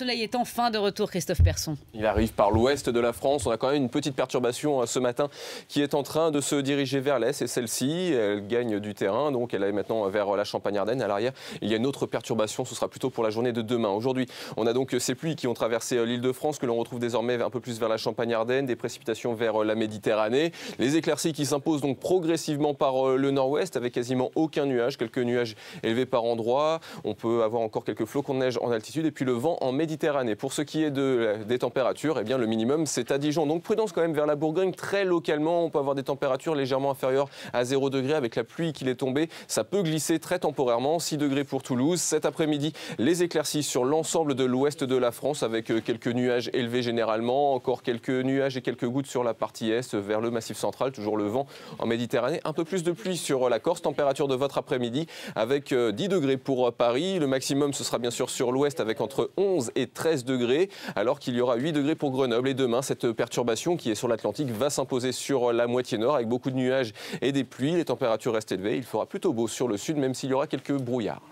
Le soleil est enfin de retour, Christophe Persson. Il arrive par l'ouest de la France. On a quand même une petite perturbation ce matin qui est en train de se diriger vers l'est. Et celle-ci, elle gagne du terrain. Donc elle est maintenant vers la Champagne-Ardenne. À l'arrière, il y a une autre perturbation. Ce sera plutôt pour la journée de demain. Aujourd'hui, on a donc ces pluies qui ont traversé l'Île-de-France que l'on retrouve désormais un peu plus vers la Champagne-Ardenne. Des précipitations vers la Méditerranée. Les éclaircies qui s'imposent donc progressivement par le nord-ouest avec quasiment aucun nuage. Quelques nuages élevés par endroits. On peut avoir encore quelques flocons de neige en altitude. Et puis le vent en Méditerranée. Pour ce qui est des températures, eh bien, le minimum c'est à Dijon. Donc prudence quand même vers la Bourgogne. Très localement, on peut avoir des températures légèrement inférieures à 0 degré avec la pluie qui est tombée. Ça peut glisser très temporairement. 6 degrés pour Toulouse. Cet après-midi, les éclaircies sur l'ensemble de l'ouest de la France avec quelques nuages élevés généralement. Encore quelques nuages et quelques gouttes sur la partie est vers le Massif central. Toujours le vent en Méditerranée. Un peu plus de pluie sur la Corse. Température de votre après-midi avec 10 degrés pour Paris. Le maximum ce sera bien sûr sur l'ouest avec entre 11 et 13 degrés, alors qu'il y aura 8 degrés pour Grenoble. Et demain, cette perturbation qui est sur l'Atlantique va s'imposer sur la moitié nord avec beaucoup de nuages et des pluies. Les températures restent élevées. Il fera plutôt beau sur le sud, même s'il y aura quelques brouillards.